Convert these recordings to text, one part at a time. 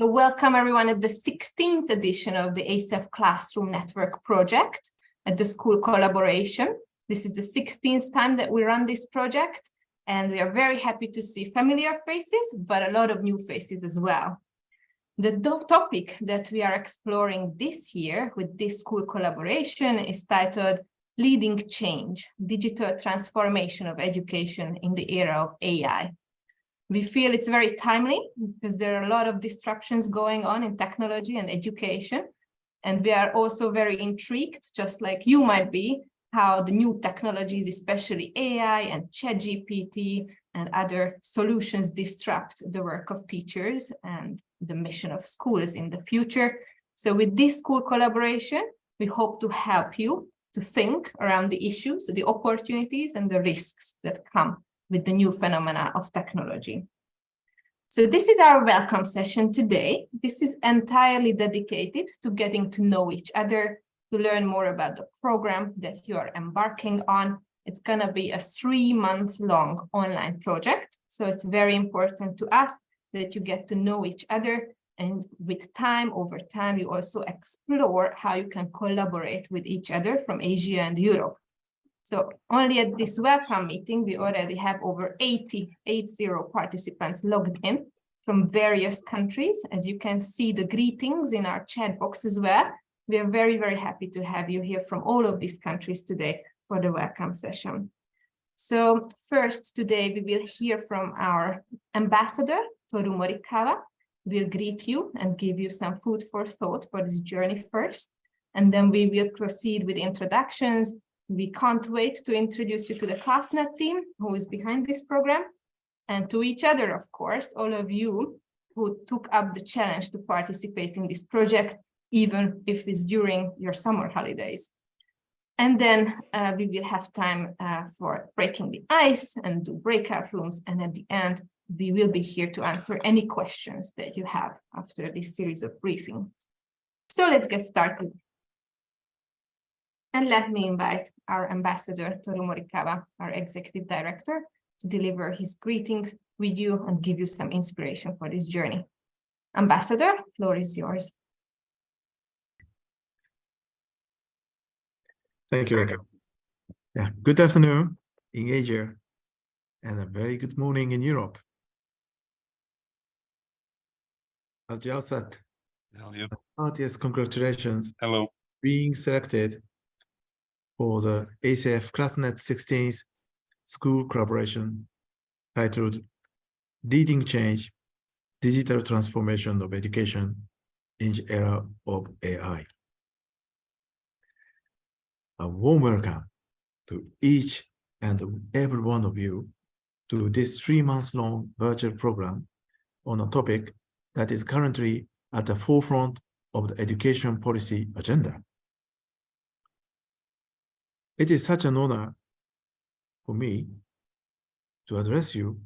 So welcome everyone at the 16th edition of the ASEF Classroom Network project at the school collaboration. This is the 16th time that we run this project, and we are very happy to see familiar faces, but a lot of new faces as well. The topic that we are exploring this year with this school collaboration is titled Leading Change, Digital Transformation of Education in the Era of AI. We feel it's very timely because there are a lot of disruptions going on in technology and education. And we are also very intrigued, just like you might be, how the new technologies, especially AI and ChatGPT and other solutions, disrupt the work of teachers and the mission of schools in the future. So with this school collaboration, we hope to help you to think around the issues, the opportunities, and the risks that come with the new phenomena of technology. So this is our welcome session today. This is entirely dedicated to getting to know each other, to learn more about the program that you are embarking on. It's going to be a 3-month-long online project. So it's very important to us that you get to know each other. And with time, over time, you also explore how you can collaborate with each other from Asia and Europe. So only at this welcome meeting, we already have over 80 participants logged in from various countries. As you can see the greetings in our chat box as well. We are very, very happy to have you here from all of these countries today for the welcome session. So first today, we will hear from our ambassador, Toru Morikawa. We'll greet you and give you some food for thought for this journey first. And then we will proceed with introductions. We can't wait to introduce you to the ClassNet team who is behind this program, and to each other, of course, all of you who took up the challenge to participate in this project, even if it's during your summer holidays. And then we will have time for breaking the ice and do breakout rooms. And at the end, we will be here to answer any questions that you have after this series of briefings. So let's get started. And let me invite our ambassador, Toru Morikawa, our executive director, to deliver his greetings with you and give you some inspiration for this journey. Ambassador, the floor is yours. Thank you, Rebecca. Yeah, good afternoon in Asia and a very good morning in Europe. At the outset, heartiest congratulations. Hello. Being selected for the ASEFClassNet16 school collaboration titled Leading Change, Digital Transformation of Education in the Era of AI. A warm welcome to each and every one of you to this 3-month-long virtual program on a topic that is currently at the forefront of the education policy agenda. It is such an honor for me to address you,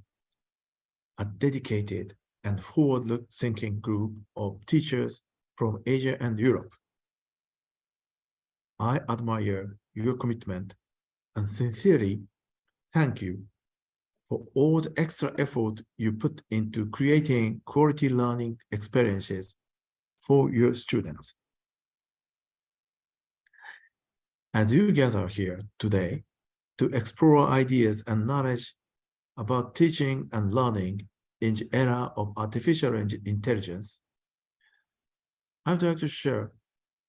a dedicated and forward-thinking group of teachers from Asia and Europe. I admire your commitment and sincerely thank you for all the extra effort you put into creating quality learning experiences for your students. As you gather here today to explore ideas and knowledge about teaching and learning in the era of artificial intelligence, I would like to share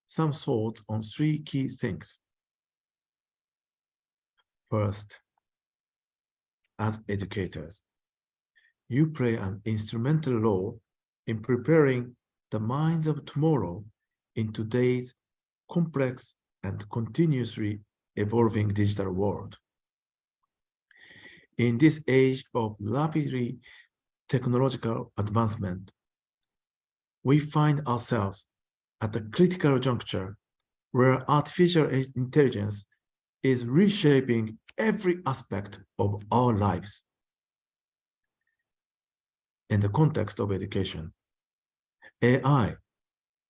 some thoughts on 3 key things. First, as educators, you play an instrumental role in preparing the minds of tomorrow in today's complex and continuously evolving digital world. In this age of rapidly technological advancement, we find ourselves at a critical juncture where artificial intelligence is reshaping every aspect of our lives. In the context of education, AI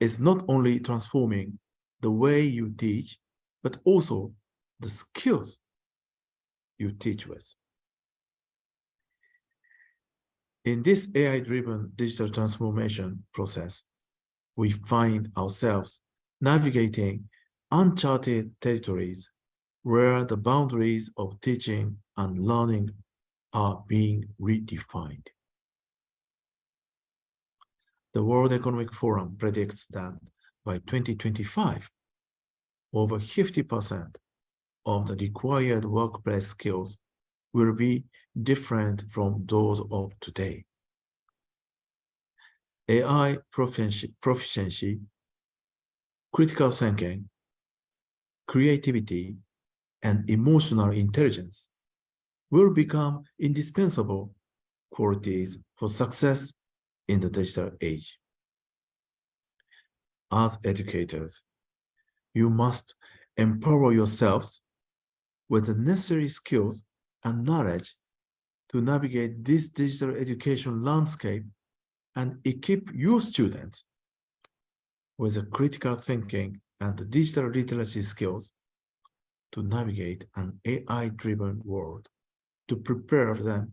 is not only transforming the way you teach, but also the skills you teach with. In this AI-driven digital transformation process, we find ourselves navigating uncharted territories where the boundaries of teaching and learning are being redefined. The World Economic Forum predicts that by 2025, over 50% of the required workplace skills will be different from those of today. AI proficiency, critical thinking, creativity, and emotional intelligence will become indispensable qualities for success in the digital age. As educators, you must empower yourselves with the necessary skills and knowledge to navigate this digital education landscape and equip your students with the critical thinking and the digital literacy skills to navigate an AI-driven world, to prepare them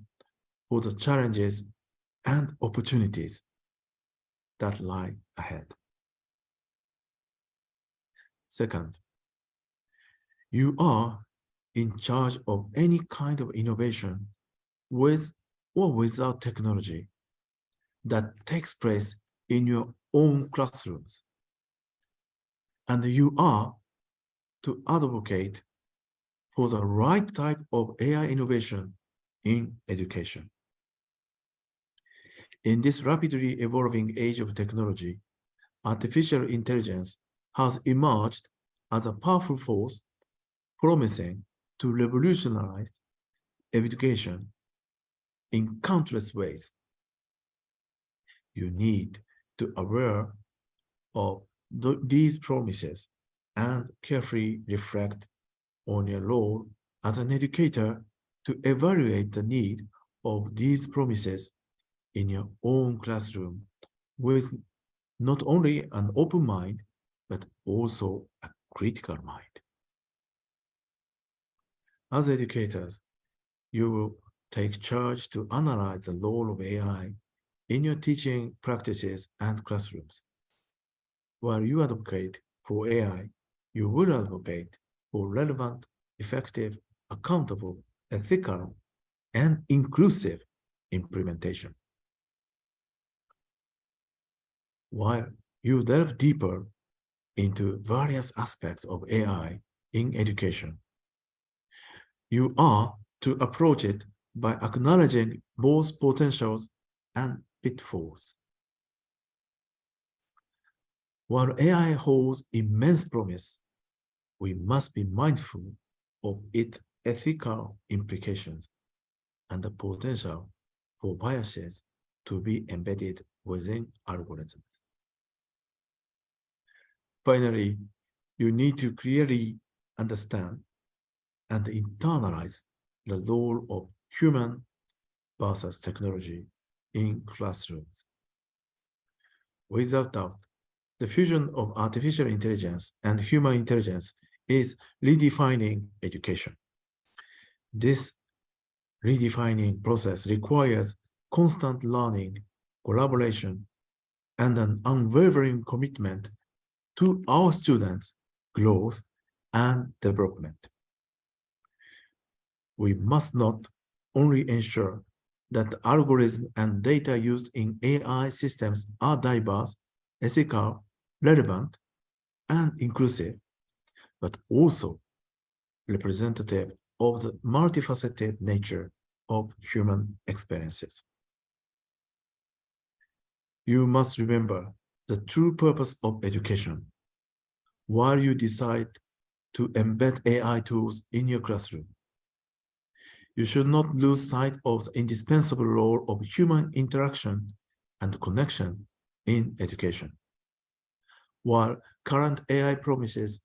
for the challenges and opportunities that lie ahead. Second, you are in charge of any kind of innovation with or without technology that takes place in your own classrooms. And you are to advocate for the right type of AI innovation in education. In this rapidly evolving age of technology, artificial intelligence has emerged as a powerful force promising to revolutionize education in countless ways. You need to be aware of these promises and carefully reflect on your role as an educator to evaluate the need of these promises in your own classroom with not only an open mind, but also a critical mind. As educators, you will take charge to analyze the role of AI in your teaching practices and classrooms. While you advocate for AI, you will advocate for relevant, effective, accountable, ethical, and inclusive implementation. While you delve deeper into various aspects of AI in education, you are to approach it by acknowledging both potentials and pitfalls. While AI holds immense promise, we must be mindful of its ethical implications and the potential for biases to be embedded within algorithms. Finally, you need to clearly understand and internalize the role of human versus technology in classrooms. Without doubt, the fusion of artificial intelligence and human intelligence is redefining education. This redefining process requires constant learning, collaboration, and an unwavering commitment to our students' growth and development. We must not only ensure that the algorithms and data used in AI systems are diverse, ethical, relevant, and inclusive, but also representative of the multifaceted nature of human experiences. You must remember the true purpose of education while you decide to embed AI tools in your classroom. You should not lose sight of the indispensable role of human interaction and connection in education. While current AI promises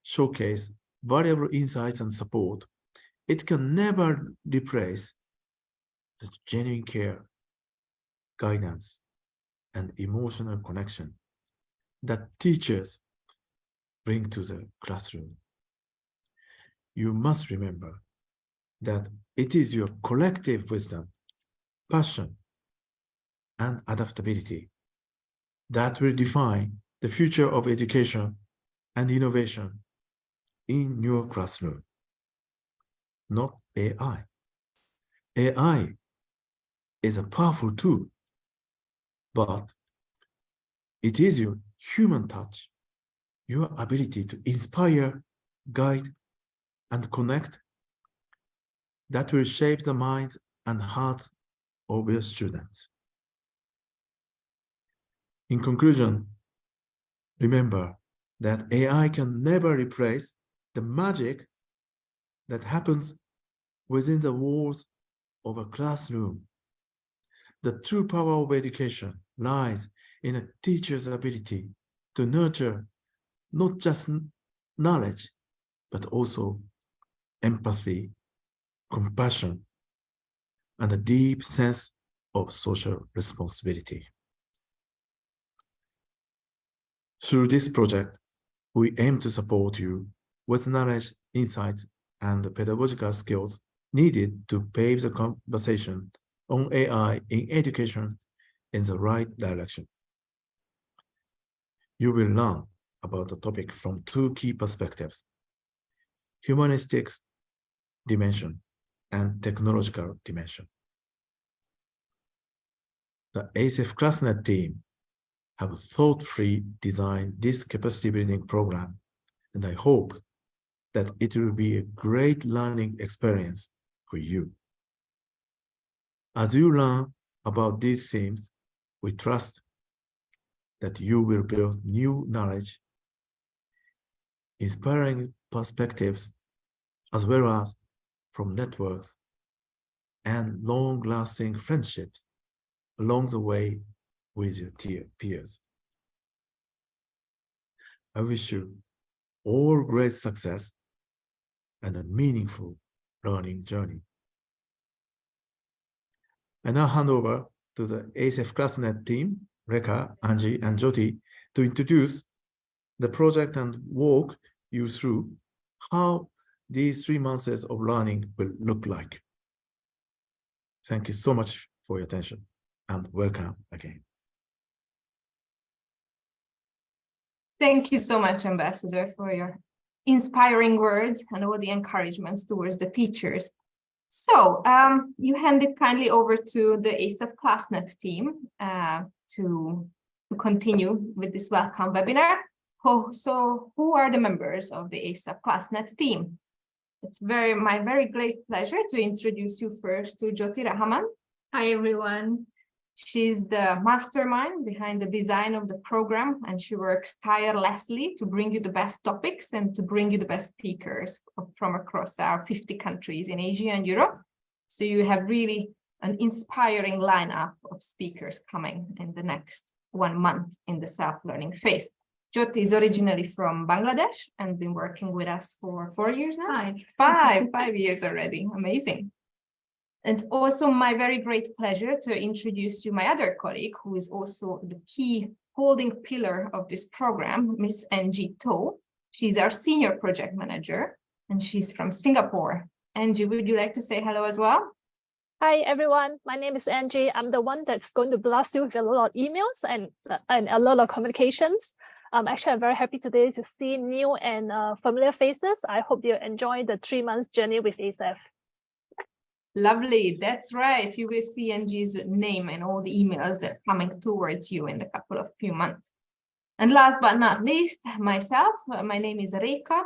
showcase valuable insights and support, it can never replace the genuine care, guidance, and emotional connection that teachers bring to the classroom. You must remember that it is your collective wisdom, passion, and adaptability that will define the future of education and innovation in your classroom, not AI. AI is a powerful tool, but it is your human touch, your ability to inspire, guide, and connect that will shape the minds and hearts of your students. In conclusion, remember that AI can never replace the magic that happens within the walls of a classroom. The true power of education lies in a teacher's ability to nurture not just knowledge, but also empathy, compassion, and a deep sense of social responsibility. Through this project, we aim to support you with knowledge, insights, and pedagogical skills needed to pave the conversation on AI in education in the right direction. You will learn about the topic from two key perspectives: humanistic dimension and technological dimension. The ASEFClassNet team have thoughtfully designed this capacity building program, and I hope that it will be a great learning experience for you. As you learn about these themes, we trust that you will build new knowledge, inspiring perspectives, as well as from networks and long-lasting friendships along the way with your peers. I wish you all great success and a meaningful learning journey. I now hand over to the ASEFClassNet team, Rekha, Angie, and Jyoti, to introduce the project and walk you through how these 3 months of learning will look like. Thank you so much for your attention, and welcome again. Thank you so much, Ambassador, for your inspiring words and all the encouragements towards the teachers. So you handed kindly over to the ASEFClassNet team to continue with this welcome webinar. So who are the members of the ASEFClassNet team? It's my very great pleasure to introduce you first to Jyoti Rahman. Hi, everyone. She's the mastermind behind the design of the program, and she works tirelessly to bring you the best topics and to bring you the best speakers from across our 50 countries in Asia and Europe. So you have really an inspiring lineup of speakers coming in the next 1 month in the self-learning phase. Jyoti is originally from Bangladesh and been working with us for 4 years now. Five years already. Amazing. And also my very great pleasure to introduce you my other colleague, who is also the key holding pillar of this program, Miss Angie To. She's our senior project manager, and she's from Singapore. Angie, would you like to say hello as well? Hi, everyone. My name is Angie. I'm the one that's going to blast you with a lot of emails and a lot of communications. Actually, I'm very happy today to see new and familiar faces. I hope you enjoy the 3 months journey with ASEF. Lovely, that's right. You will see Angie's name and all the emails that are coming towards you in a few months. And last but not least, myself, my name is Rekha.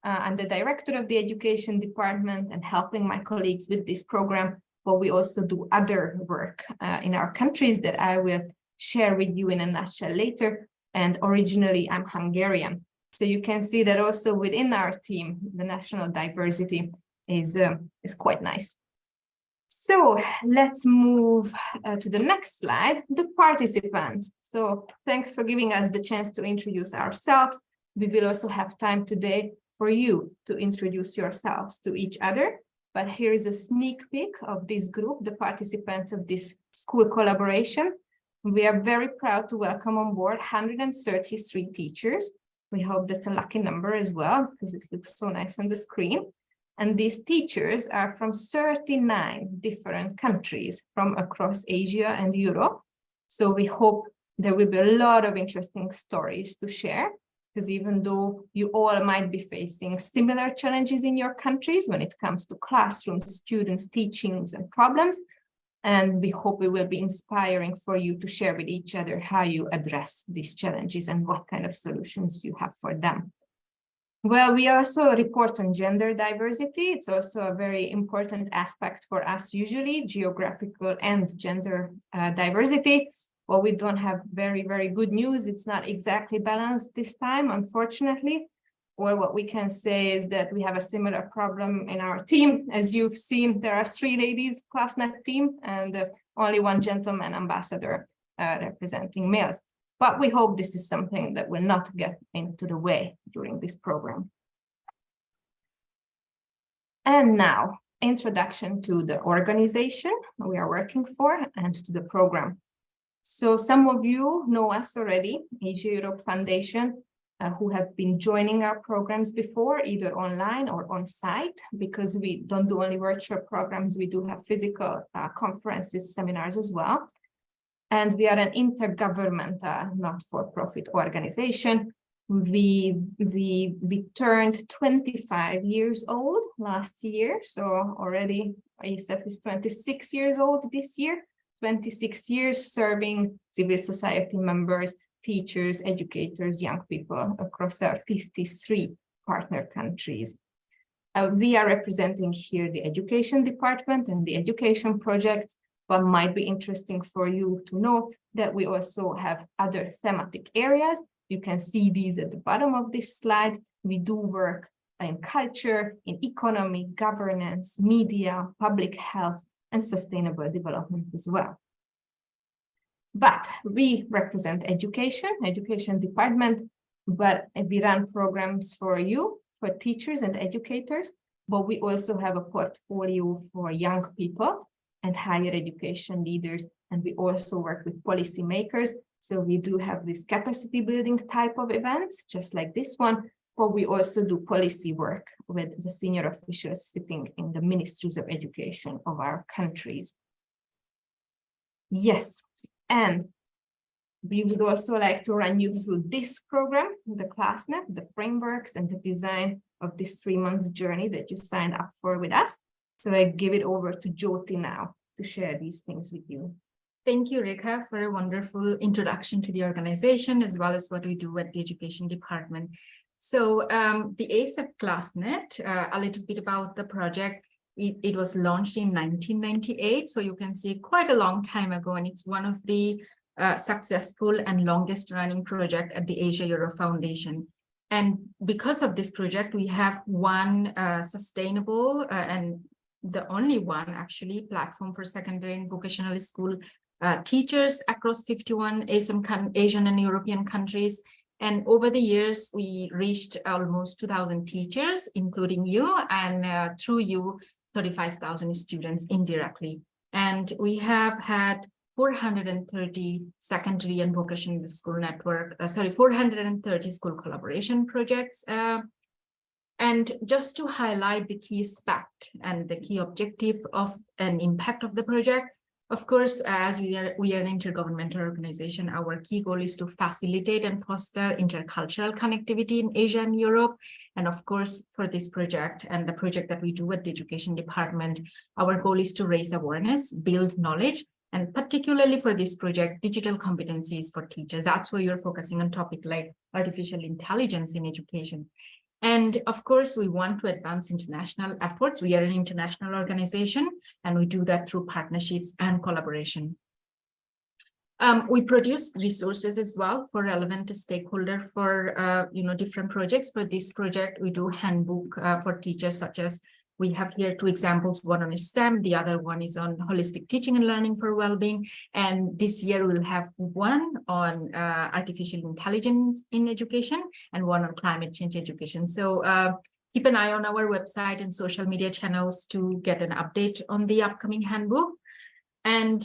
I'm the director of the education department and helping my colleagues with this program, but we also do other work in our countries that I will share with you in a nutshell later. And originally I'm Hungarian. So you can see that also within our team, the national diversity is quite nice. So let's move to the next slide, the participants. So thanks for giving us the chance to introduce ourselves. We will also have time today for you to introduce yourselves to each other. But here is a sneak peek of this group, the participants of this school collaboration. We are very proud to welcome on board 133 teachers. We hope that's a lucky number as well, because it looks so nice on the screen. And these teachers are from 39 different countries from across Asia and Europe. So we hope there will be a lot of interesting stories to share, because even though you all might be facing similar challenges in your countries when it comes to classrooms, students, teachings, and problems, and we hope it will be inspiring for you to share with each other how you address these challenges and what kind of solutions you have for them. Well, we also report on gender diversity. It's also a very important aspect for us usually, geographical and gender diversity. Well, we don't have very, very good news. It's not exactly balanced this time, unfortunately. Or what we can say is that we have a similar problem in our team. As you've seen, there are 3 ladies ClassNet team and only 1 gentleman ambassador representing males. But we hope this is something that will not get into the way during this program. And now, introduction to the organization we are working for and to the program. So some of you know us already, Asia Europe Foundation, who have been joining our programs before, either online or on site, because we don't do only virtual programs, we do have physical conferences, seminars as well. And we are an intergovernmental, not-for-profit organization. We turned 25 years old last year, so already ASEF is 26 years old this year, 26 years serving civil society members, teachers, educators, young people across our 53 partner countries. We are representing here the education department and the education project, but might be interesting for you to know that we also have other thematic areas. You can see these at the bottom of this slide. We do work in culture, in economy, governance, media, public health, and sustainable development as well. But we represent education department, but we run programs for you, for teachers and educators, but we also have a portfolio for young people and higher education leaders, and we also work with policymakers. So we do have this capacity building type of events, just like this one, but we also do policy work with the senior officials sitting in the ministries of education of our countries. Yes. And we would also like to run you through this program, the ClassNet, the frameworks and the design of this 3-month journey that you signed up for with us. So I give it over to Jyoti now to share these things with you. Thank you, Rekha, for a wonderful introduction to the organization, as well as what we do at the education department. So the ASEFClassNet, a little bit about the project. It was launched in 1998, so you can see quite a long time ago, and it's one of the successful and longest running project at the Asia Europe Foundation. And because of this project, we have one sustainable and the only one actually platform for secondary and vocational school teachers across 51 Asian and European countries. And over the years, we reached almost 2,000 teachers, including you, and through you, 35,000 students indirectly. And we have had 430 secondary and vocational school network, 430 school collaboration projects. And just to highlight the key aspect and the key objective of an impact of the project, of course, as we are an intergovernmental organization, our key goal is to facilitate and foster intercultural connectivity in Asia and Europe. And of course, for this project and the project that we do at the education department, our goal is to raise awareness, build knowledge, and particularly for this project, digital competencies for teachers. That's where you're focusing on topics like artificial intelligence in education. And of course, we want to advance international efforts. We are an international organization, and we do that through partnerships and collaboration. We produce resources as well for relevant stakeholders for different projects. For this project, we do handbook for teachers, such as we have here 2 examples, one on STEM, the other one is on holistic teaching and learning for well-being. And this year we'll have one on artificial intelligence in education and one on climate change education. So keep an eye on our website and social media channels to get an update on the upcoming handbook. And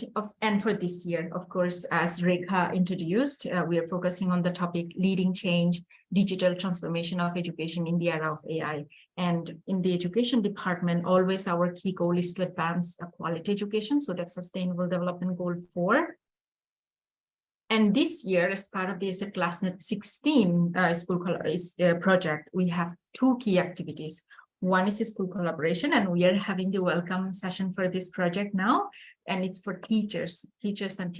for this year, of course, as Rekha introduced, we are focusing on the topic leading change, digital transformation of education in the era of AI. And in the education department, always our key goal is to advance a quality education. So that's Sustainable Development Goal 4. And this year, as part of the ASEFClassNet16 school project, we have two key activities. One is a school collaboration, and we are having the welcome session for this project now. And it's for teachers and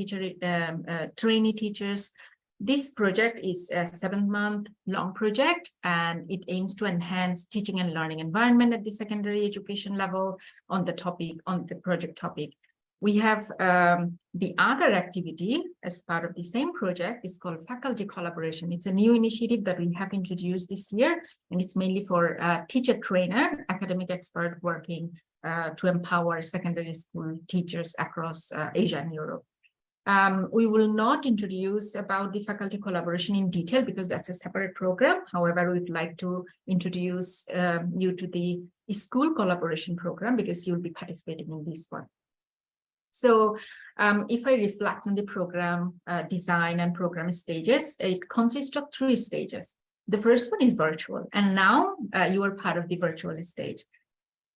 trainee teachers. This project is a 7-month long project, and it aims to enhance teaching and learning environment at the secondary education level on the project topic. We have the other activity as part of the same project is called faculty collaboration. It's a new initiative that we have introduced this year, and it's mainly for teacher trainer, academic expert working to empower secondary school teachers across Asia and Europe. We will not introduce about the faculty collaboration in detail because that's a separate program. However, we'd like to introduce you to the school collaboration program because you'll be participating in this one. So if I reflect on the program design and program stages, it consists of 3 stages. The first one is virtual, and now you are part of the virtual stage.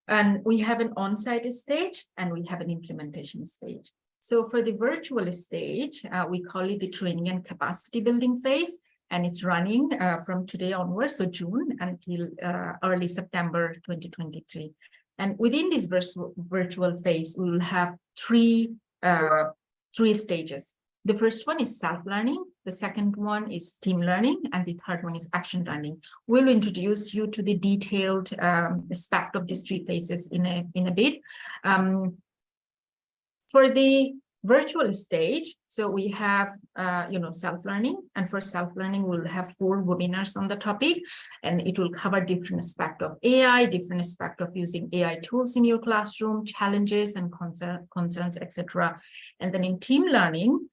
And we have an on-site stage and we have an implementation stage. So for the virtual stage, we call it the training and capacity building phase, and it's running from today onwards, so June until early September 2023. And within this virtual phase, we will have three stages. The first one is self-learning, the second one is team learning, and the third one is action learning. We'll introduce you to the detailed aspect of these 3 phases in a bit. For the virtual stage, so we have self-learning, and for self-learning we'll have 4 webinars on the topic, and it will cover different aspects of AI, different aspects of using AI tools in your classroom, challenges and concerns, etc. And then in team learning,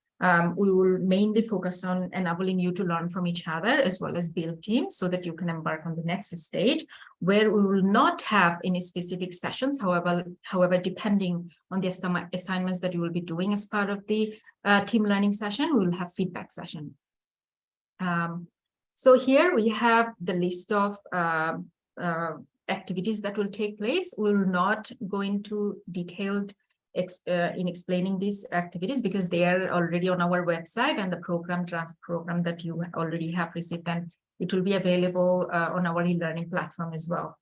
we will mainly focus on enabling you to learn from each other as well as build teams so that you can embark on the next stage, where we will not have any specific sessions. However, depending on the assignments that you will be doing as part of the team learning session, we will have feedback session. So here we have the list of activities that will take place. We will not go into detailed in explaining these activities because they are already on our website and the draft program that you already have received, and it will be available on our e-learning platform as well.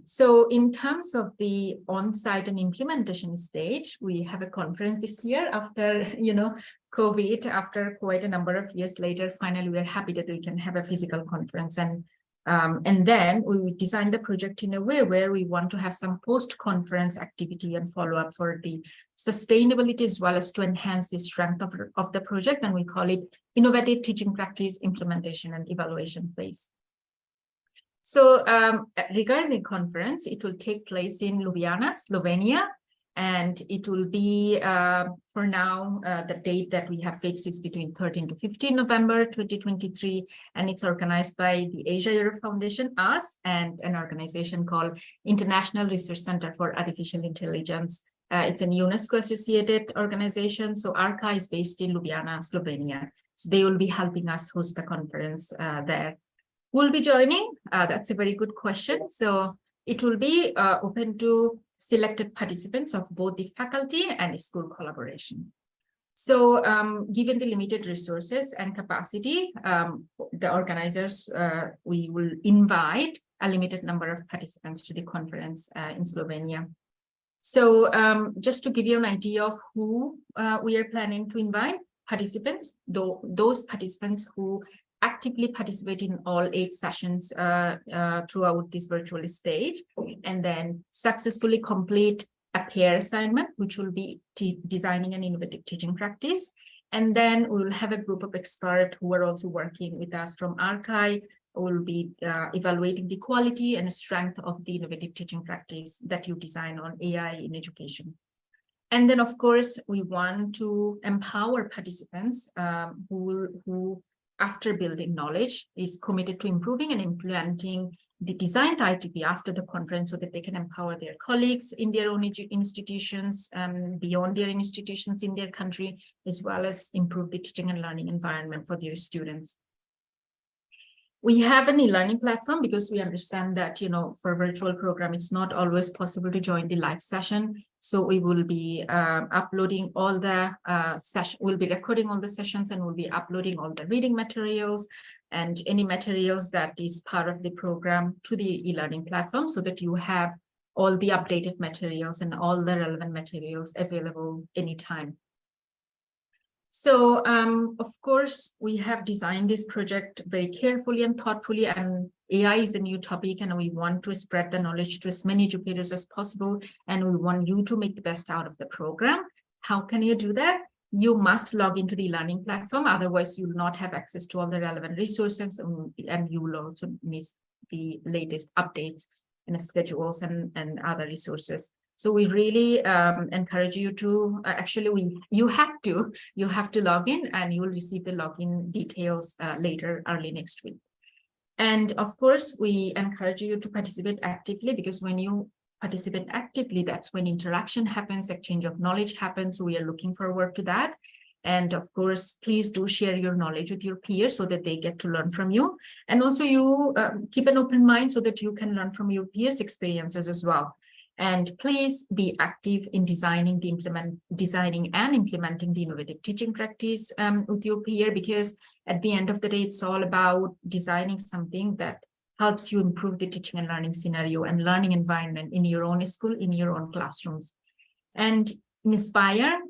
So in terms of the on-site and implementation stage, we have a conference this year after, COVID, after quite a number of years later. Finally, we are happy that we can have a physical conference, and then we will design the project in a way where we want to have some post-conference activity and follow-up for the sustainability as well as to enhance the strength of the project, and we call it innovative teaching practice, implementation and evaluation phase. So regarding the conference, it will take place in Ljubljana, Slovenia, and it will be, for now, the date that we have fixed is between 13 to 15 November 2023, and it's organized by the Asia Europe Foundation, us, and an organization called International Research Center for Artificial Intelligence. It's an UNESCO-associated organization, so ARCA is based in Ljubljana, Slovenia. So they will be helping us host the conference there. Who will be joining? That's a very good question. So it will be open to selected participants of both the faculty and school collaboration. So given the limited resources and capacity, the organizers, we will invite a limited number of participants to the conference in Slovenia. So just to give you an idea of who we are planning to invite, participants, those participants who actively participate in all 8 sessions throughout this virtual stage, and then successfully complete a pair assignment, which will be designing an innovative teaching practice. And then we will have a group of experts who are also working with us from Archive, who will be evaluating the quality and strength of the innovative teaching practice that you design on AI in education. And then, of course, we want to empower participants who after building knowledge, is committed to improving and implementing the designed ITP after the conference so that they can empower their colleagues in their own institutions, beyond their institutions in their country, as well as improve the teaching and learning environment for their students. We have an e-learning platform because we understand that, for virtual program, it's not always possible to join the live session. So we will be uploading all the we'll be recording all the sessions, and we'll be uploading all the reading materials and any materials that is part of the program to the e-learning platform, so that you have all the updated materials and all the relevant materials available anytime. So, of course, we have designed this project very carefully and thoughtfully, and AI is a new topic, and we want to spread the knowledge to as many educators as possible, and we want you to make the best out of the program. How can you do that? You must log into the learning platform, otherwise you will not have access to all the relevant resources, and you will also miss the latest updates and schedules and other resources. So we really encourage you to you have to log in, and you will receive the login details later, early next week. And of course, we encourage you to participate actively, because when you participate actively, that's when interaction happens, exchange of knowledge happens. So we are looking forward to that. And of course, please do share your knowledge with your peers so that they get to learn from you. And also you keep an open mind so that you can learn from your peers' experiences as well. And please be active in designing and implementing the innovative teaching practice with your peer, because at the end of the day, it's all about designing something that helps you improve the teaching and learning scenario and learning environment in your own school, in your own classrooms. And inspire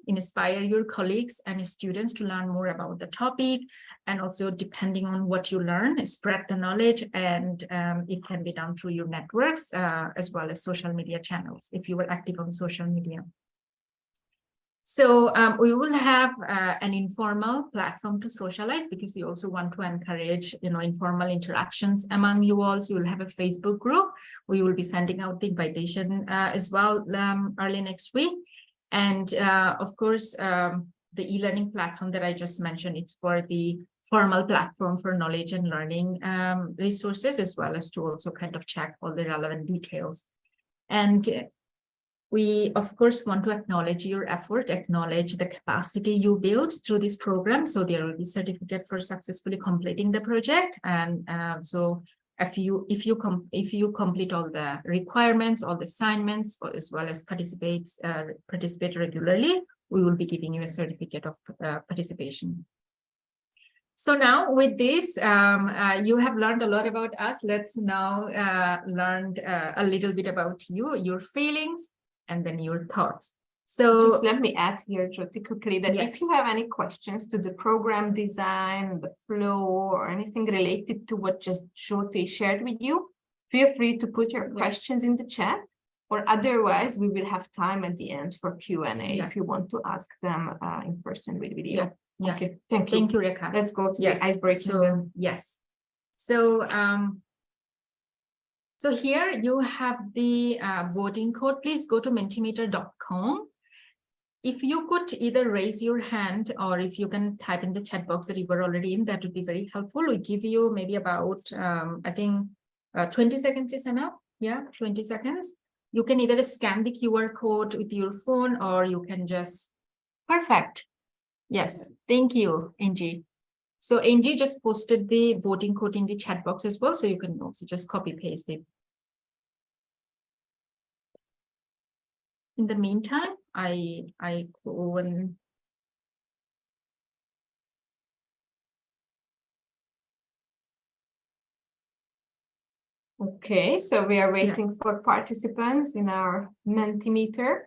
your colleagues and students to learn more about the topic, and also, depending on what you learn, spread the knowledge, and it can be done through your networks as well as social media channels if you were active on social media. So we will have an informal platform to socialize, because we also want to encourage informal interactions among you all. So you'll have a Facebook group. We will be sending out the invitation as well early next week. And of course, the e-learning platform that I just mentioned, it's for the formal platform for knowledge and learning resources, as well as to also kind of check all the relevant details. And we, of course, want to acknowledge your effort, acknowledge the capacity you build through this program. So there will be certificate for successfully completing the project. And so if you complete all the requirements, all the assignments, as well as participate regularly, we will be giving you a certificate of participation. So now with this, you have learned a lot about us. Let's now learn a little bit about you, your feelings, and then your thoughts. So just let me add here, Jyoti, quickly, that yes, if you have any questions to the program design, the flow, or anything related to what just Jyoti shared with you, feel free to put your questions in the chat, or otherwise we will have time at the end for Q&A if you want to ask them in person with video. Yeah. Okay, thank you. Thank you, Reka. Let's go to the icebreaker. So, yes. So, so here you have the voting code. Please go to mentimeter.com. If you could either raise your hand, or if you can type in the chat box that you were already in, that would be very helpful. We give you maybe about, I think 20 seconds is enough. Yeah, 20 seconds. You can either scan the QR code with your phone, or you can just, perfect. Yes, thank you, Angie. So Angie just posted the voting code in the chat box as well, so you can also just copy paste it. In the meantime, I go and okay, so we are waiting for participants in our Mentimeter.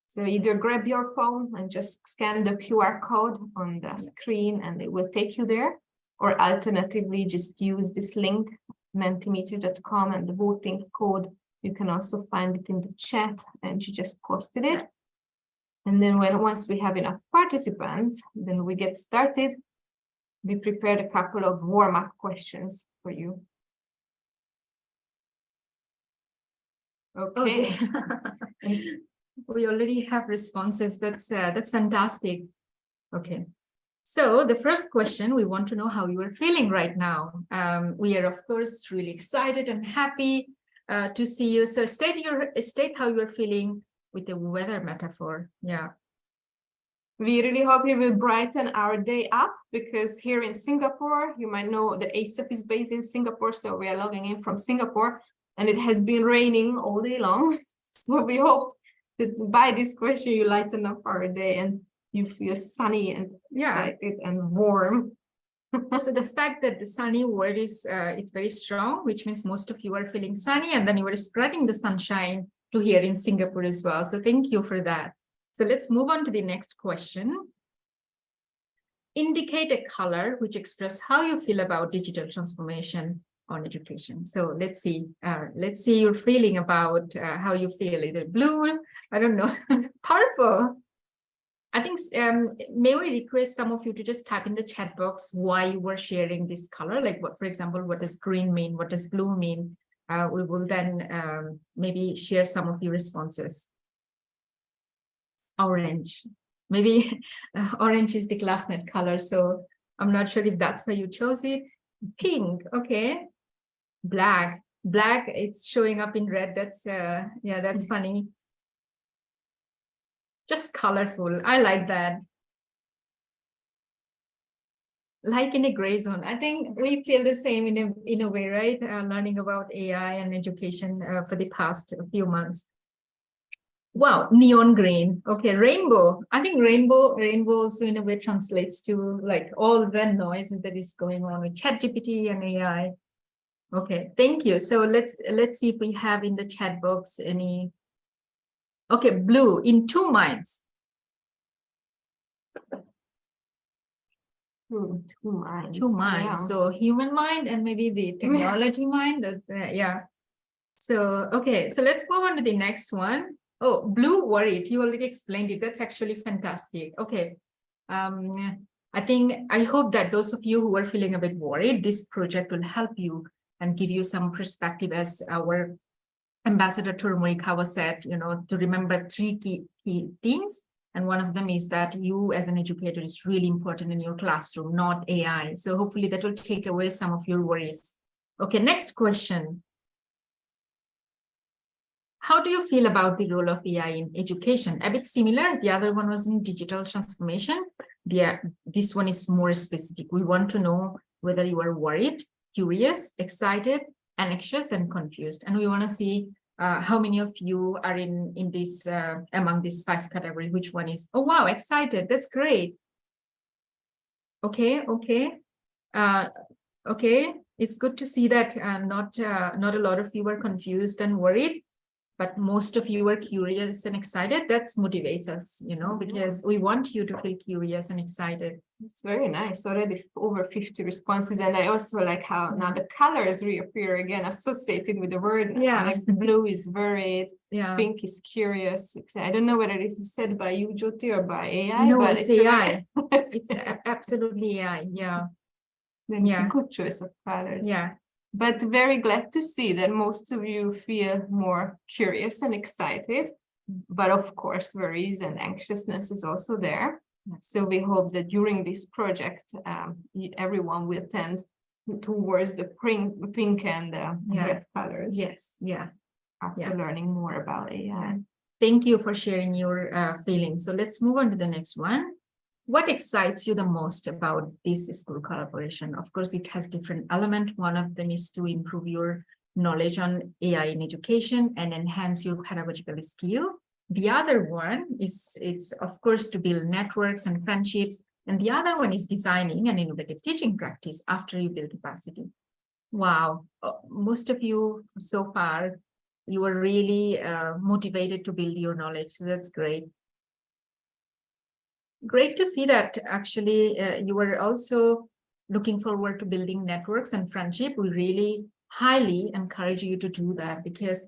So either grab your phone and just scan the QR code on the screen and it will take you there, or alternatively just use this link, mentimeter.com, and the voting code. You can also find it in the chat, and she just posted it. And then once we have enough participants, then we get started. We prepared a couple of warm-up questions for you. Okay. We already have responses. That's fantastic. Okay. So the first question, we want to know how you are feeling right now. We are, of course, really excited and happy to see you. So state how you are feeling with the weather metaphor. Yeah. We really hope it will brighten our day up, because here in Singapore, you might know that ASEF is based in Singapore, so we are logging in from Singapore, and it has been raining all day long. So we hope that by this question you lighten up our day and you feel sunny and excited and warm. So the fact that the sunny word is it's very strong, which means most of you are feeling sunny, and then you are spreading the sunshine to here in Singapore as well. So thank you for that. So let's move on to the next question. Indicate a color which expresses how you feel about digital transformation on education. So let's see your feeling about how you feel. Either blue, I don't know, purple. I think may we request some of you to just type in the chat box why you were sharing this color, like what, for example, what does green mean? What does blue mean? We will then maybe share some of your responses. Orange, maybe orange is the ClassNet color, so I'm not sure if that's why you chose it. Pink, okay. Black, it's showing up in red. That's yeah, that's funny. Just colorful. I like that. Like in a gray zone. I think we feel the same in a way, right? Learning about AI and education for the past few months. Wow, neon green. Okay, rainbow. I think rainbow also in a way translates to like all the noises that is going on with ChatGPT and AI. Okay, thank you. So let's see if we have in the chat box any. Okay, blue in 2 minds. 2 minds. 2 minds. Yeah. So human mind and maybe the technology mind. Yeah. So okay, so let's move on to the next one. Oh, blue worried. You already explained it. That's actually fantastic. Okay. I hope that those of you who are feeling a bit worried, this project will help you and give you some perspective, as our Ambassador Turumurikawa said, you know, to remember 3 key things. And one of them is that you as an educator is really important in your classroom, not AI. So hopefully that will take away some of your worries. Okay, next question. How do you feel about the role of AI in education? A bit similar. The other one was in digital transformation. This one is more specific. We want to know whether you are worried, curious, excited, anxious, and confused. And we want to see how many of you are in this among these 5 categories. Which one is, oh wow, excited. That's great. Okay. Okay. It's good to see that not a lot of you are confused and worried, but most of you are curious and excited. That motivates us, you know, because we want you to feel curious and excited. It's very nice. Already over 50 responses. And I also like how now the colors reappear again associated with the word. Yeah. Like blue is worried. Yeah. Pink is curious. I don't know whether it is said by you, Jyoti, or by AI. No, but it's AI. It's It's absolutely AI. Yeah. Then Yeah. it's a good choice of colors. Yeah. But very glad to see that most of you feel more curious and excited. But of course, worries and anxiousness is also there. So we hope that during this project, everyone will tend towards the pink and red colors. Yes. Yeah. After learning more about AI. Yeah. Thank you for sharing your feelings. So let's move on to the next one. What excites you the most about this school collaboration? Of course, it has different elements. One of them is to improve your knowledge on AI in education and enhance your pedagogical skill. The other one is, it's of course to build networks and friendships. And the other one is designing an innovative teaching practice after you build capacity. Wow, most of you so far, you are really motivated to build your knowledge. So that's great. Great to see that actually you are also looking forward to building networks and friendship. We really highly encourage you to do that, because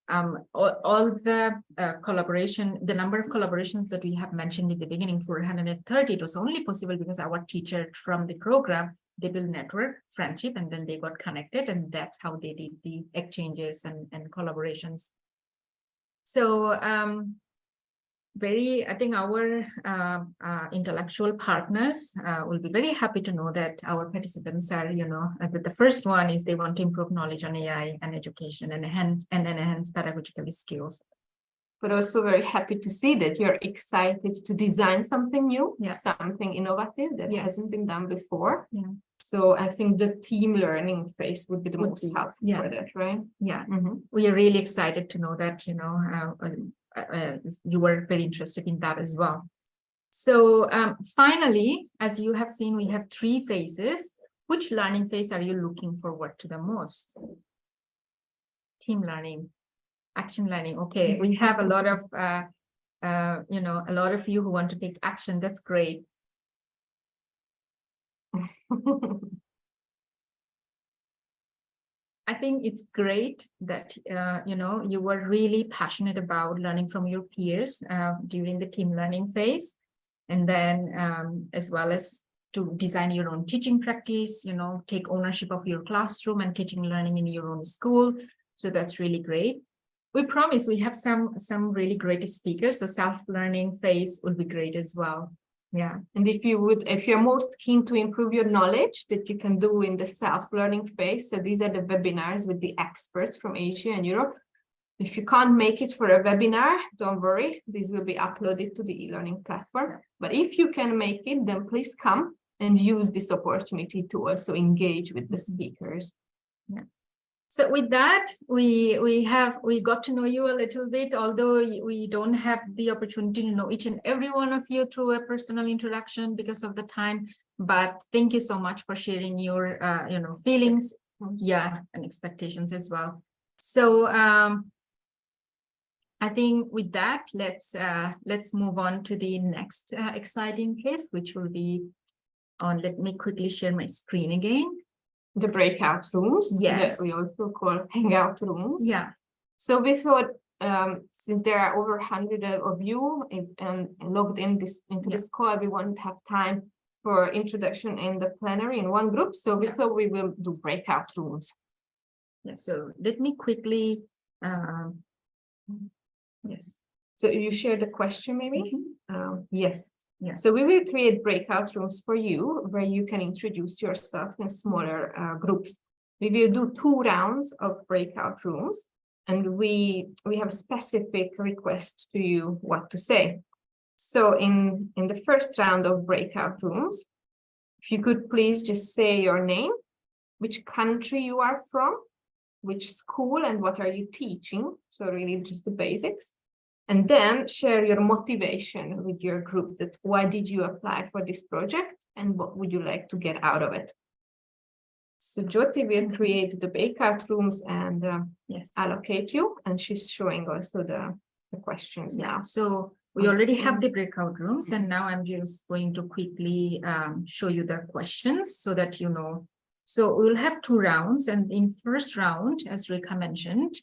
all the collaboration, the number of collaborations that we have mentioned in the beginning, 430, it was only possible because our teacher from the program, they built network, friendship, and then they got connected, and that's how they did the exchanges and collaborations. So I think our intellectual partners will be very happy to know that our participants are, you know, that the first one is they want to improve knowledge on AI and education and enhance pedagogical skills. but also very happy to see that you're excited to design something new, something innovative that hasn't been done before. So I think the team learning phase would be the most helpful for that, right? Yeah, we are really excited to know that, you were very interested in that as well. So finally, as you have seen, we have 3 phases. Which learning phase are you looking forward to the most? Team learning, action learning. Okay, we have a lot of, a lot of you who want to take action. That's great. I think it's great that, you were really passionate about learning from your peers during the team learning phase. And then as well as to design your own teaching practice, take ownership of your classroom and teaching learning in your own school. So that's really great. We promise we have some really great speakers. So self-learning phase will be great as well. Yeah. And if you're most keen to improve your knowledge that you can do in the self-learning phase, so these are the webinars with the experts from Asia and Europe. If you can't make it for a webinar, don't worry, this will be uploaded to the e-learning platform. But if you can make it, then please come and use this opportunity to also engage with the speakers. Yeah. So with that, we got to know you a little bit, although we don't have the opportunity to know each and every one of you through a personal introduction because of the time. But thank you so much for sharing your feelings, and expectations as well. So I think with that, let's move on to the next exciting case, which will be on. Let me quickly share my screen again. The breakout rooms, that we also call hangout rooms. Yeah. So we thought, since there are over 100 of you logged into this call, we won't have time for introduction in the plenary in one group. So we thought we will do breakout rooms. Yeah. So let me quickly. Yes. So you share the question, maybe? Yes. Yeah. So we will create breakout rooms for you where you can introduce yourself in smaller groups. We will do 2 rounds of breakout rooms, and we have a specific request to you what to say. So in the first round of breakout rooms, if you could please just say your name, which country you are from, which school, and what are you teaching. So really just the basics. And then share your motivation with your group, that why did you apply for this project and what would you like to get out of it. So Jyoti will create the breakout rooms and allocate you, and she's showing also the questions now. So we already have the breakout rooms, and now I'm just going to quickly show you the questions so that you know. So we'll have 2 rounds, and in first round, as Rekha mentioned,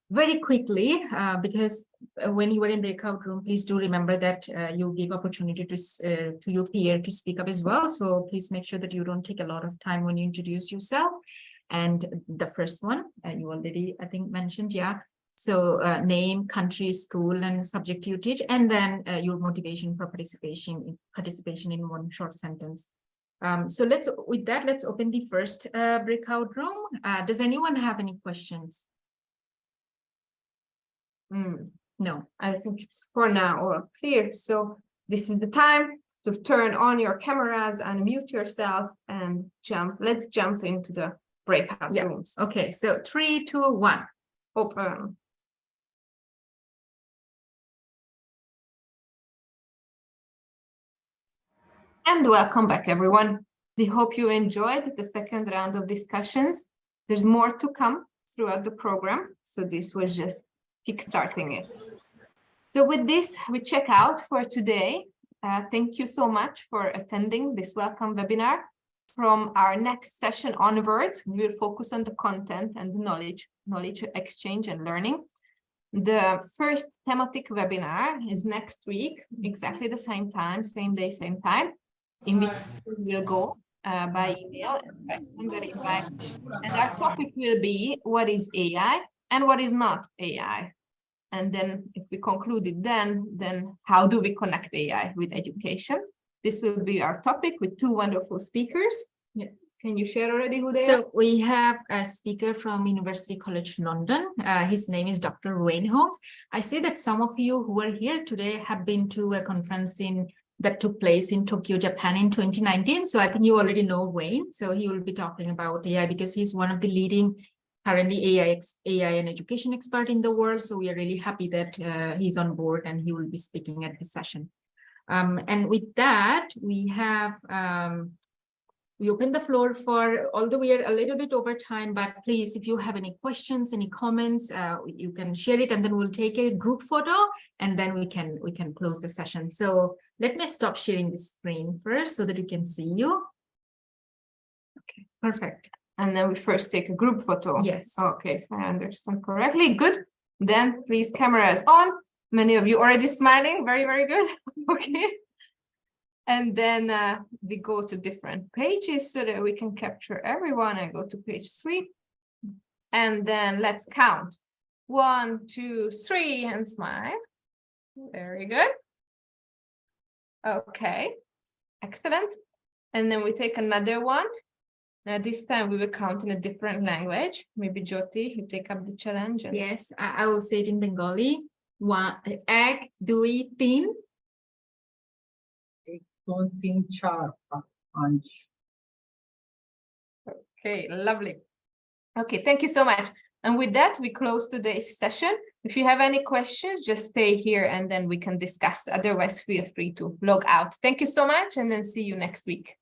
very quickly, because when you are in breakout room, please do remember that you give opportunity to your peer to speak up as well. So please make sure that you don't take a lot of time when you introduce yourself. And the first one, you already, I think, mentioned, So name, country, school, and subject you teach, and then your motivation for participation in one short sentence. So let's open the first breakout room. Does anyone have any questions? No, I think it's for now all clear. So this is the time to turn on your cameras and mute yourself and jump. Let's jump into the breakout rooms. Okay, so 3, 2, 1, open. And welcome back, everyone. We hope you enjoyed the second round of discussions. There's more to come throughout the program, so this was just kickstarting it. So with this, we check out for today. Thank you so much for attending this welcome webinar. From our next session onwards, we will focus on the content and the knowledge exchange and learning. The first thematic webinar is next week, exactly the same time, same day, same time. Invitation will go by email and our topic will be what is AI and what is not AI. And then if we conclude it then how do we connect AI with education? This will be our topic with 2 wonderful speakers. Yeah. Can you share already who they are? So we have a speaker from University College London. His name is Dr. Wayne Holmes. I see that some of you who are here today have been to a conference that took place in Tokyo, Japan in 2019. So I think you already know Wayne. So he will be talking about AI because he's one of the leading currently AI and education expert in the world. So we are really happy that he's on board and he will be speaking at this session. And with that, we have we open the floor for, although we are a little bit over time, but please, if you have any questions, any comments, you can share it, and then we'll take a group photo, and then we can close the session. So let me stop sharing the screen first so that we can see you. Okay, perfect. And then we first take a group photo. Yes. Okay, if I understand correctly. Good. Then please, camera is on. Many of you already smiling. Very, very good. Okay. And then we go to different pages so that we can capture everyone. I go to page 3. And then let's count. 1, 2, 3, and smile. Very good. Okay, excellent. And then we take another one. Now this time we will count in a different language. Maybe Jyoti, you take up the challenge. And... Yes, I will say it in Bengali. 1, ek, dui, tin. Okay, lovely. Okay, thank you so much. And with that, we close today's session. If you have any questions, just stay here and then we can discuss. Otherwise, feel free to log out. Thank you so much, and then see you next week.